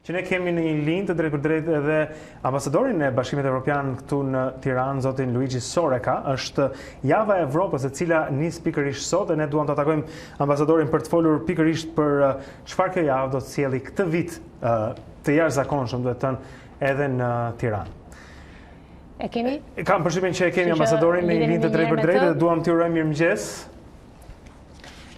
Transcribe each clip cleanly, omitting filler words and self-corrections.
Që ne kemi në një linjë të drejtë për drejtë edhe ambasadorin e Bashkimit Europian këtu në Tiranë, zotin Luigi Soreca. Është java e Evropës, e cila nis pikërisht sot, e ne duam të takojmë ambasadorin për të folur pikërisht për çfarë kjo javë do të sjellë këtë vit të jashtëzakonshëm, duhet të thënë, edhe në Tiranë. E kemi? Kam përshtypjen që e kemi ambasadorin në një linjë të drejtë për drejtë dhe duam t'ju urojmë mirëmëngjes.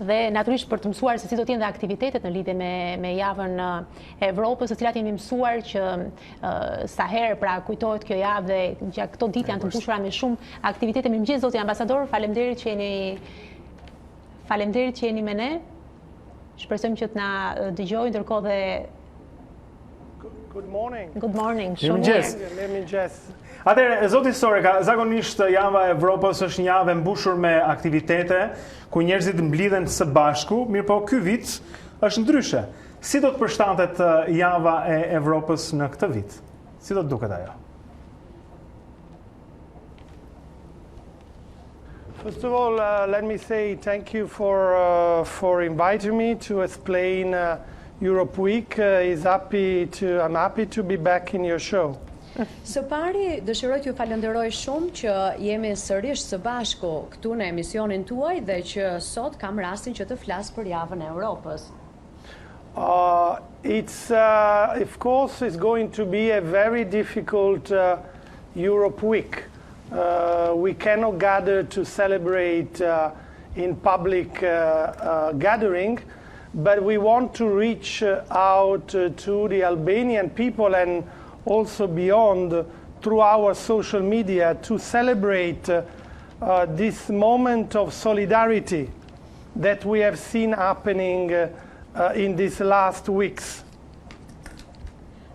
Dhe natyrisht për të mësuar se si do të jenë dhe aktivitetet në lidhje me javën e Evropës, së cilat jemi mësuar që sa herë pra kujtohet kjo javë dhe gjatë këto ditë janë të mbushura me shumë aktivitete. Mirëmëngjes zoti ambasador, faleminderit që jeni me ne. Shpresojmë që të na dëgjojë, ndërkohë dhe Good morning. Good morning. Mirëmëngjes. Atëherë, zoti Soreca, zakonisht java e Evropës është një javë e mbushur me aktivitete ku njerëzit mblidhen së bashku, mirë po ky vit është ndryshe. Si do të përshtatet java e Evropës në këtë vit? Si do të duket ajo? First of all, let me say thank you for inviting me to explain Europe Week. I'm happy to be back in your show. Së pari, dëshiroj t'ju falenderoj shumë që jemi sërish së bashku këtu në emisionin tuaj dhe që sot kam rastin që të flas për javën e Europës. Of course, it's going to be a very difficult Europe Week. We cannot gather to celebrate in public gathering, but we want to reach out to the Albanian people and also beyond through our social media to celebrate this moment of solidarity that we have seen happening in these last weeks.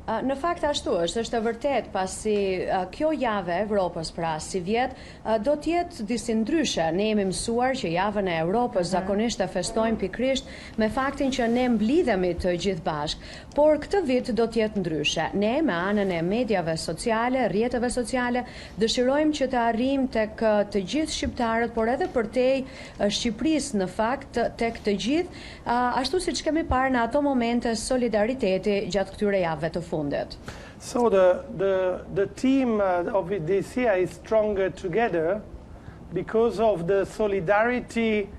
Në fakt ashtu është e vërtet pasi kjo javë e Evropës pra si vjet do t'jetë disi ndryshe. Ne jemi mësuar që javën e Evropës zakonisht e festojmë pikrisht me faktin që ne mblidhemi të gjithë bashkë, por këtë vit do t'jetë ndryshe. Ne me anën e mediave sociale, rrjeteve sociale, dëshirojmë që të arrijmë tek të gjithë shqiptarët, por edhe përtej Shqipërisë në fakt tek të gjithë, ashtu siç kemi parë në ato momente solidariteti gjatë këtyre javëve të fundit. So the theme of this year is Stronger Together because of the solidarity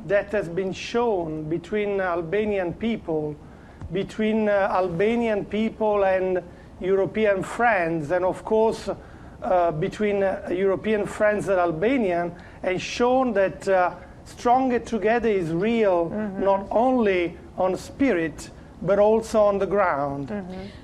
that has been shown between Albanian people, between Albanian people and European friends, and of course between European friends and Albanian, and shown that Stronger Together is real, not only on spirit, but also on the ground.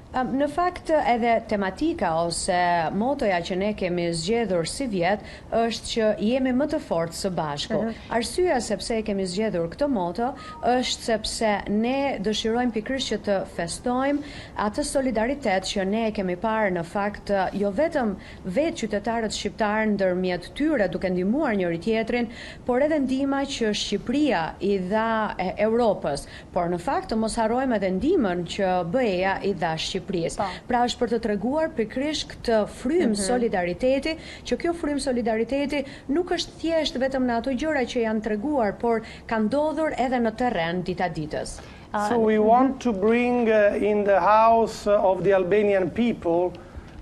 Në fakt edhe tematika ose motoja që ne kemi zgjedhur si vjet është që jemi më të fortë së bashku. Arsyeja sepse e kemi zgjedhur këtë moto është sepse ne dëshirojmë pikërisht që të festojmë atë solidaritet që ne e kemi parë në fakt jo vetëm vetë qytetarët shqiptarë ndërmjet tyre duke ndihmuar njëri tjetrin, por edhe ndihma që Shqipëria i dha Europës, por në fakt mos harrojmë edhe ndihmën që BE-ja i dha Shqipërisë. Pra është për të treguar pikërisht këtë frym solidariteti, që kjo frym solidariteti nuk është thjesht vetëm në ato gjëra që janë treguar, por ka ndodhur edhe në terren dita ditës. So we want to bring in the house of the Albanian people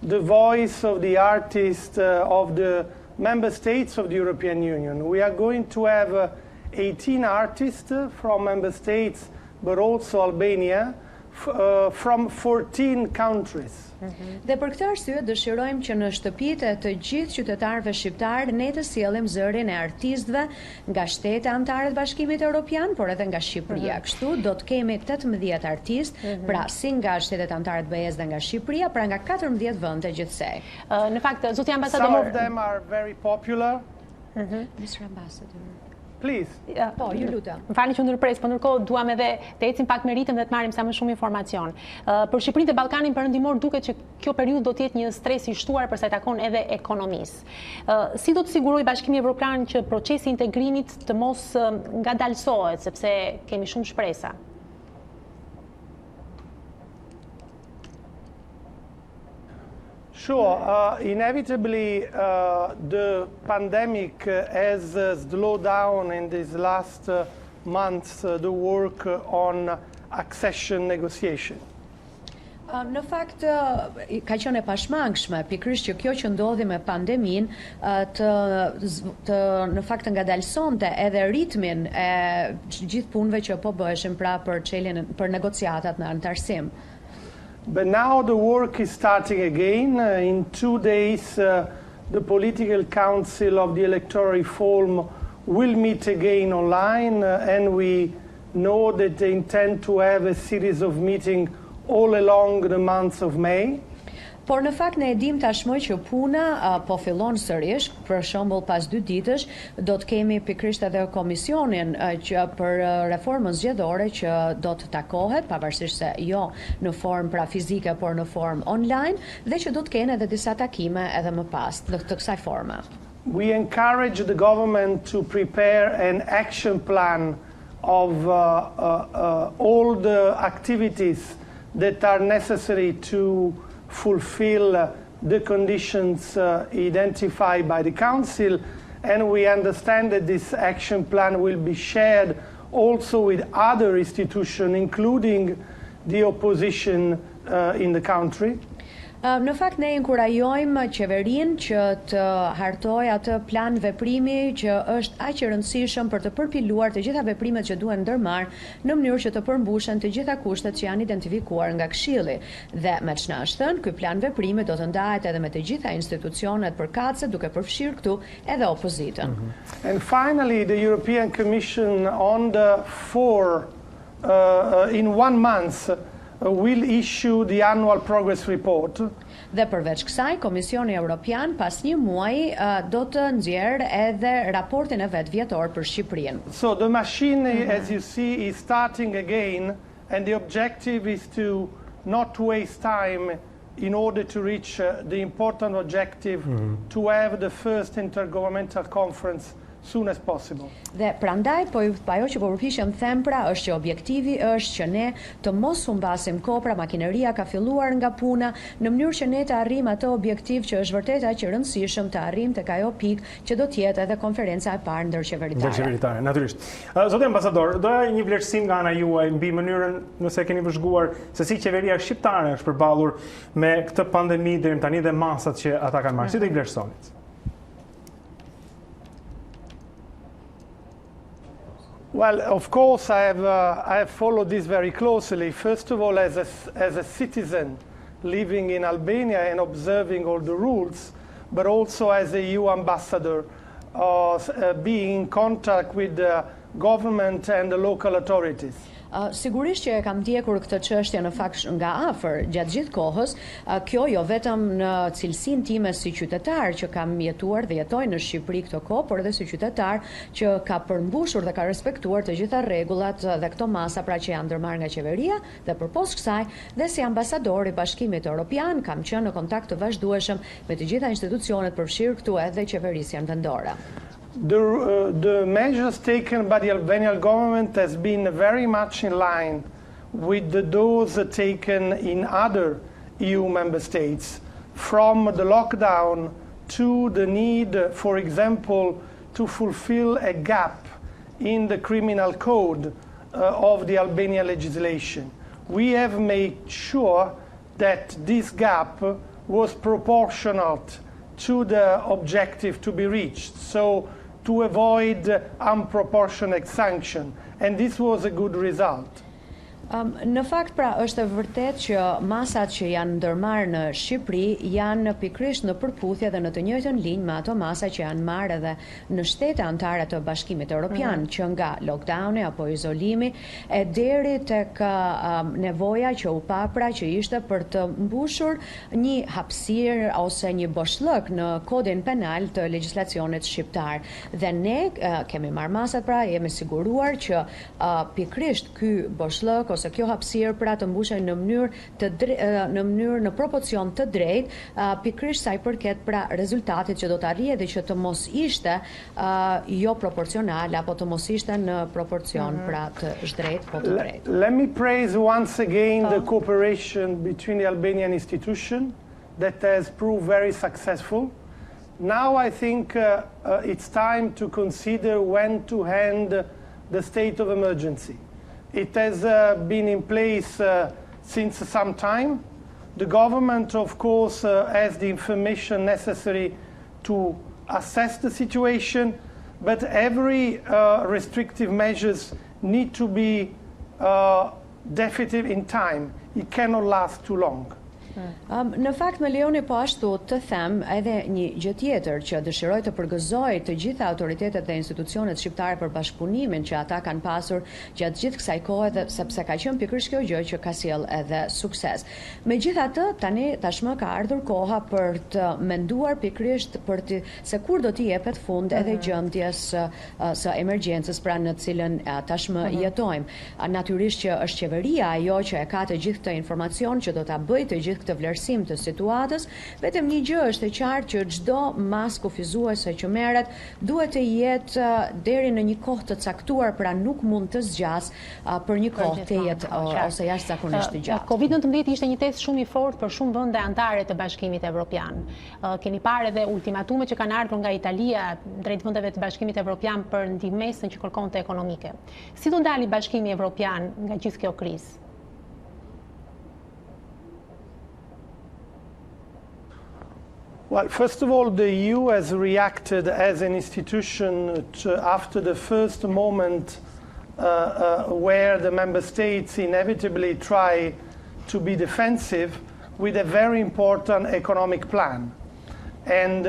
the voice of the artists of the member states of the European Union. We are going to have 18 artists from member states, but also Albania, from 14 countries. Dhe për këtë arsye dëshirojmë që në shtëpitë të gjithë qytetarëve shqiptarë ne të sjellim zërin e artistëve nga shtete anëtarë të Bashkimit Europian, por edhe nga Shqipëria. Kështu do të kemi 18 artistë, pra si nga shtetet anëtarë të BE-s dhe nga Shqipëria, pra nga 14 vende gjithsej. Në fakt, zoti ambasador, some of them are very popular. Mr. Ambassador. Please. Po, ju lutem. Më falni që ndërpres, por ndërkohë duam edhe të ecim pak me ritëm dhe të marrim sa më shumë informacion. Për Shqipërinë dhe Ballkanin Perëndimor duket që kjo periudhë do të jetë një stres i shtuar për sa i takon edhe ekonomisë. Si do të sigurojë Bashkimi Evropian që procesi i integrimit të mos ngadalësohet, sepse kemi shumë shpresa? Sure. Inevitably, the pandemic has slowed down in these last months the work on accession negotiation. Në fakt, ka qenë e pashmangshme, pikërisht që kjo që ndodhi me pandeminë në fakt ngadalësonte edhe ritmin e gjithë punëve që po bëheshin pra për negociatat në anëtarësim. But now the work is starting again. In 2 days, the Political Council of the Electoral Reform will meet again online, and we know that they intend to have a series of meetings all along the month of May. Por në fakt ne e dim tashmë që puna po fillon sërish, për shembull pas 2 ditësh do të kemi pikërisht edhe komisionin që për reformën zgjedhore që do të takohet, pavarësisht se jo në formë pra fizike, por në formë online, dhe që do të kenë edhe disa takime edhe më pas të kësaj forme. We encourage the government to prepare an action plan of all the activities that are necessary to fulfill the conditions identified by the Council, and we understand that this action plan will be shared also with other institutions, including the opposition in the country. Në fakt ne inkurajojmë qeverinë që të hartojë atë plan veprimi që është aq i rëndësishëm për të përpiluar të gjitha veprimet që duhen ndërmarrë në mënyrë që të përmbushen të gjitha kushtet që janë identifikuar nga Këshilli. Dhe me ç'na është thënë, ky plan veprimi do të ndahet edhe me të gjitha institucionet përkatëse, duke përfshirë këtu edhe opozitën. And finally, the European Commission on the 4 in 1 month will issue the annual progress report. Dhe përveç kësaj, Komisioni Europian pas 1 muaji do të nxjerrë edhe raportin e vet vjetor për Shqipërinë. So the machine, as you see, is starting again, and the objective is to not waste time in order to reach the important objective to have the first intergovernmental conference soon as possible. Dhe prandaj ajo që po përpiqem them pra është që objektivi është që ne të mos humbasim kohë, pra makineria ka filluar nga puna në mënyrë që ne të arrijmë atë objektiv që është vërtet aq i rëndësishëm të arrijmë tek ajo pikë që do të jetë edhe konferenca e parë ndërqeveritare. Ndërqeveritare, natyrisht. Zoti ambasador, doja një vlerësim nga ana juaj mbi mënyrën nëse keni vëzhguar se si qeveria shqiptare është përballur me këtë pandemi deri tani dhe masat që ata kanë marrë. Si do i vlerësonit? Well, of course, I have followed this very closely. First of all, as a citizen living in Albania and observing all the rules, but also as a EU ambassador, being in contact with the government and the local authorities. Sigurisht që e kam ndjekur këtë çështje në fakt nga afër gjatë gjithë kohës, kjo jo vetëm në cilësinë time si qytetar që kam jetuar dhe jetoj në Shqipëri këtë kohë, por edhe si qytetar që ka përmbushur dhe ka respektuar të gjitha rregullat dhe këto masa pra që janë ndërmarrë nga qeveria, dhe përpos kësaj dhe si ambasadori i Bashkimit Europian kam qenë në kontakt të vazhdueshëm me të gjitha institucionet përfshirë këtu edhe qeverisjen vendore. The measures taken by the Albanian government has been very much in line with those taken in other EU member states, from the lockdown to the need, for example, to fulfill a gap in the criminal code of the Albanian legislation. We have made sure that this gap was proportional to the objective to be reached. So to avoid unproportionate sanction, and this was a good result. Në fakt pra është e vërtet që masat që janë ndërmarrë në Shqipëri janë pikërisht në përputhje dhe në të njëjtën linjë me ato masa që janë marrë edhe në shtete anëtare të Bashkimit Europian, që nga lockdowni apo izolimi e deri tek nevoja që u papra që ishte për të mbushur një hapësirë ose një boshllëk në kodin penal të legjislacionit shqiptar. Dhe ne kemi marrë masat pra jemi siguruar që pikërisht ky boshllëk ose kjo hapësirë pra të mbushen në mënyrë në propocion të drejtë, pikërisht sa i përket pra rezultatit që do të arrijë dhe që të mos ishte jo proporcional apo të mos ishte në proporcion pra të zhdrejt po të drejt. Let me praise once again the cooperation between the Albanian institution that has proved very successful. Now I think it's time to consider when to end the state of emergency. It has been in place since some time, The government, of course, has the information necessary to assess the situation, but every restrictive measures need to be definitive in time. It cannot last too long. Në fakt me lejoni po ashtu të them edhe një gjë tjetër që dëshiroj të përgëzoj të gjitha autoritetet dhe institucionet shqiptare për bashkëpunimin që ata kanë pasur gjatë gjithë kësaj kohe dhe sepse ka qenë pikërisht kjo gjë që ka sjell edhe sukses. Megjithatë, tashmë ka ardhur koha për të menduar pikërisht për se kur do t'i jepet fund edhe gjendjes së emergjencës pra në cilën tashmë jetojmë. Natyrisht që është qeveria ajo që e ka të gjithë këtë informacion që do ta bëjë të gjithë këtë vlerësim të situatës, vetëm një gjë është e qartë që çdo masë kufizuese që merret duhet të jetë deri në një kohë të caktuar, pra nuk mund të zgjas për një kohë të jetë ose jashtëzakonisht të gjatë. Covid-19 ishte një test shumë i fortë për shumë vende anëtare të Bashkimit Evropian. Keni parë edhe ultimatumet që kanë ardhur nga Italia drejt vendeve të Bashkimit Evropian për ndihmesën që kërkonte ekonomike. Si do ndali Bashkimi Evropian nga gjithë kjo krizë? Well, first of all, the EU has reacted as an institution after the first moment where the member states inevitably try to be defensive with a very important economic plan. And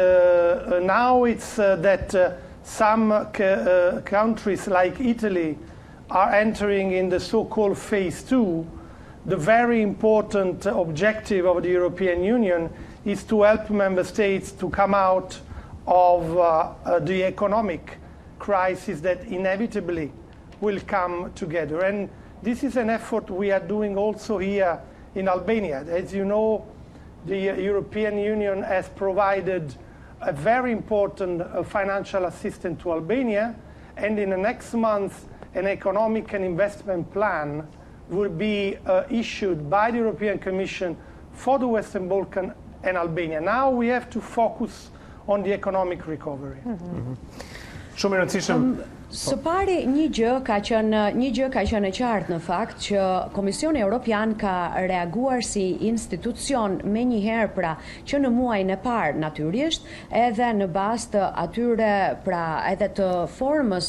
now it's that some countries like Italy are entering in the so-called phase 2. The very important objective of the European Union is to help member states to come out of the economic crisis that inevitably will come together. And this is an effort we are doing also here in Albania. As you know, the European Union has provided a very important financial assistance to Albania, and in the next month, an economic and investment plan will be issued by the European Commission for the Western Balkans and Albania. Now we have to focus on the economic recovery. Shumë i rëndësishëm. Së pari, një gjë ka qenë e qartë në fakt që Komisioni Europian ka reaguar si institucion me njëherë pra që në muajin e parë natyrisht edhe në bazë të atyre pra edhe të formës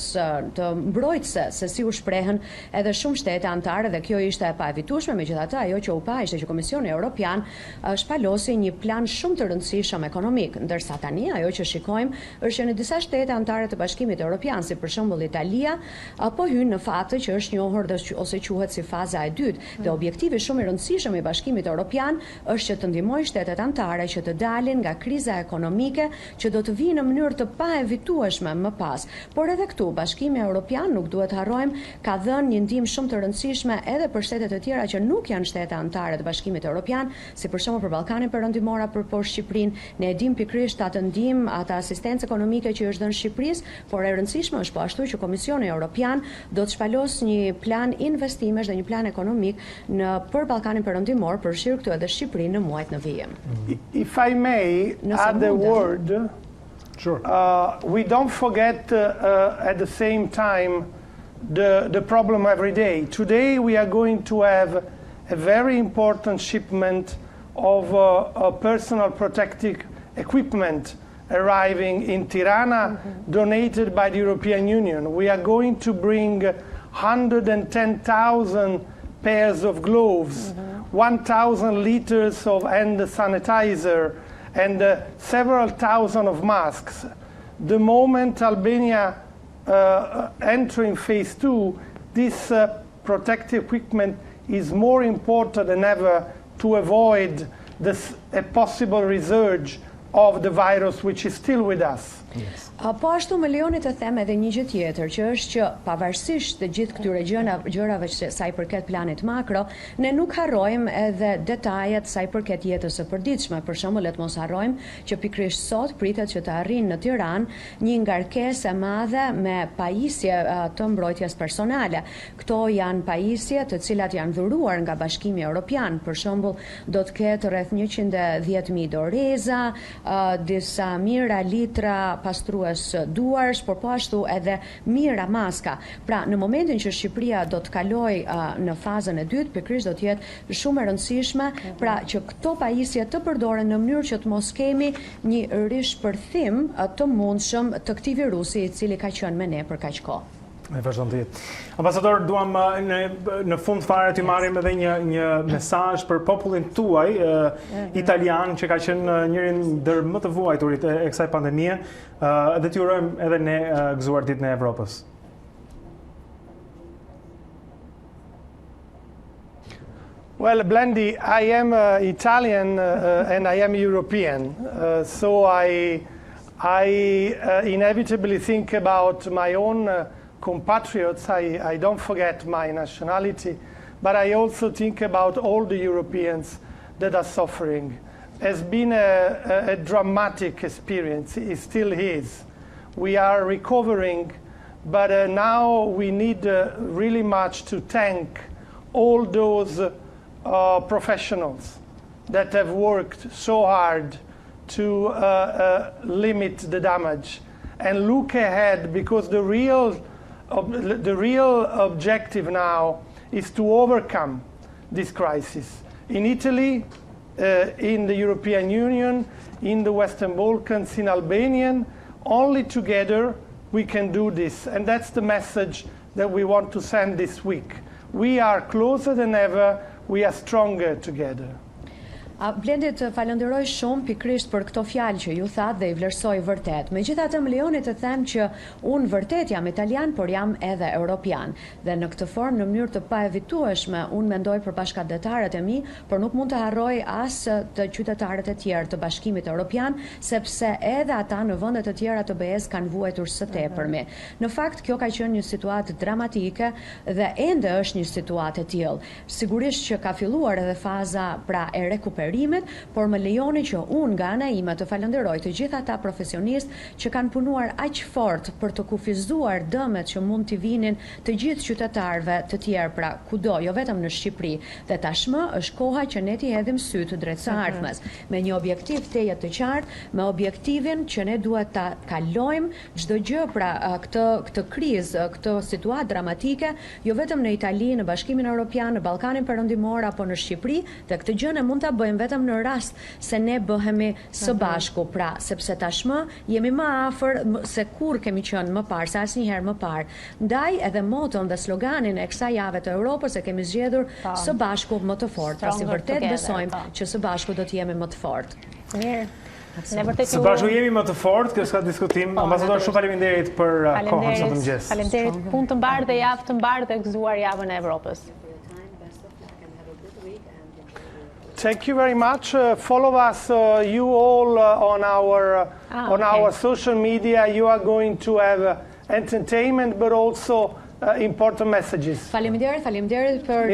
të mbrojtëse se si u shprehen edhe shumë shtete anëtare dhe kjo ishte e paevitueshme. Megjithatë ajo që u pa ishte që Komisioni Europian shpalosi një plan shumë të rëndësishëm ekonomik, ndërsa tani ajo që shikojmë është që në disa shtete anëtare të Bashkimit Europian, si për Italia, po hyn në fatë që është njohur ose quhet si faza e dytë. Dhe objektivi shumë i rëndësishëm i Bashkimit Europian është që të ndihmojë shtetet anëtare që të dalin nga kriza ekonomike që do të vijë në mënyrë të paevitueshme më pas. Por edhe këtu Bashkimi Europian, nuk duhet harrojmë, ka dhënë një ndihmë shumë të rëndësishme edhe për shtetet e tjera që nuk janë shtete anëtare të Bashkimit Europian, si për shembull për Ballkanin Perëndimor apo për Shqipërinë. Ne e dimë pikërisht atë ndihmë, atë asistencë ekonomike që është dhënë Shqipërisë, por e rëndësishme është po ashtu që Komisioni Europian do të shpalos një plan investimesh dhe një plan ekonomik për Ballkanin Perëndimor, përfshirë këtu edhe Shqipërinë në muajt në vijim. If I may add a word, Sure. We don't forget at the same time the problem every day. Today we are going to have a very important shipment of personal protective equipment arriving in Tirana, donated by the European Union. We are going to bring 110,000 pairs of gloves, 1,000 liters of hand sanitizer, and several thousand of masks. The moment Albania entering phase 2, this protective equipment is more important than ever to avoid a possible resurge of the virus which is still with us. Yes. Po ashtu më lejoni të them edhe një gjë tjetër, që është që pavarësisht të gjithë këtyre gjërave që sa i përket planit makro, ne nuk harrojmë edhe detajet sa i përket jetës së përditshme. Për shembull, le të mos harrojmë që pikërisht sot pritet që të arrijnë në Tiranë një ngarkesë e madhe me pajisje të mbrojtjes personale. Këto janë pajisje të cilat janë dhuruar nga Bashkimi Europian. Për shembull, do të ketë rreth 110.000 doreza, disa mira litra pastrues duarsh, por po ashtu edhe mira maska. Pra, në momentin që Shqipëria do të kaloj në fazën e dytë, pikërisht do të jetë shumë e rëndësishme, pra që këto pajisje të përdoren në mënyrë që të mos kemi një rishpërthim të mundshëm të këtij virusi i cili ka qenë me ne për kaq kohë. E vazhdon të jetë. Ambasador, duam në fund fare të marrim edhe një mesazh për popullin tuaj italian që ka qenë njërin ndër më të vuajturit e kësaj pandemie dhe t'ju urojmë edhe ne gëzuar ditën e Europës. Well, Blendi, I am Italian and I am European, so I inevitably think about my own compatriots. I don't forget my nationality, but I also think about all the Europeans that are suffering. It's been a dramatic experience. It still is. We are recovering, but now we need really much to thank all those professionals that have worked so hard to limit the damage and look ahead, because the real objective now is to overcome this crisis. In Italy, in the European Union, in the Western Balkans, in Albania, only together we can do this. And that's the message that we want to send this week. We are closer than ever, we are stronger together. Blendi, të falenderoj shumë pikërisht për këto fjalë që ju thatë dhe i vlerësoj vërtet. Megjithatë më lejoni të them që unë vërtet jam italian, por jam edhe europian. Dhe në këtë formë, në mënyrë të paevitueshme, unë mendoj për bashkëdhetarët e mi, por nuk mund të harroj as të qytetarët e tjerë të Bashkimit Europian, sepse edhe ata në vendet të tjera të BE-s kanë vuajtur së tepërmi. Në fakt, kjo ka qenë një situatë dramatike dhe ende është një situatë e tillë. Sigurisht që ka filluar edhe faza pra e rekuperimit, por më lejoni që unë nga ana ime të falenderoj të gjithë ata profesionistë që kanë punuar aq fort për të kufizuar dëmet që mund t'i vinin të gjithë qytetarëve të tjerë, pra kudo, jo vetëm në Shqipëri. Dhe tashmë është koha që ne t'i hedhim syt drejt së ardhmes, me një objektiv teje të qartë, me objektivin që ne duhet ta kalojmë çdo gjë, pra këtë krizë, këtë situatë dramatike, jo vetëm në Itali, në Bashkimin Europian, në Ballkanin Perëndimor apo në Shqipëri, dhe këtë gjë ne mund ta bëjmë vetëm në rast se ne bëhemi së bashku, pra sepse tashmë jemi më afër se kur kemi qenë më parë, se asnjëherë më parë. Ndaj edhe moton dhe sloganin e kësaj jave të Europës e kemi zgjedhur së bashku më të fortë, pasi vërtet besojmë që së bashku do të jemi më të fortë. Mirë. Së bashku jemi më të fortë, kjo s'ka diskutim. Ambasador, shumë faleminderit për kohën sot mëngjes. Faleminderit, punë të mbarë dhe javë të mbarë dhe gëzuar javën e Europës. Thank you very much. Follow us, you all, on our social media. You are going to have entertainment, but also important messages. Faleminderit për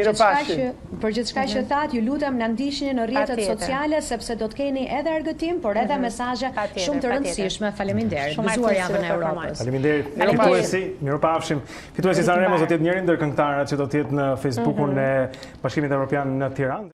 gjithçka që thatë. Ju lutem na ndiqni në rrjetet sociale, sepse do të keni edhe argëtim, por edhe mesazhe shumë të rëndësishme. Faleminderit. Gëzuar javën e Europës. Faleminderit. Fituesi, mirupafshim. Fituesi Sanremo do të jetë njëri ndër këngëtarët që do të jetë në Facebookun e Bashkimit Evropian në Tiranë.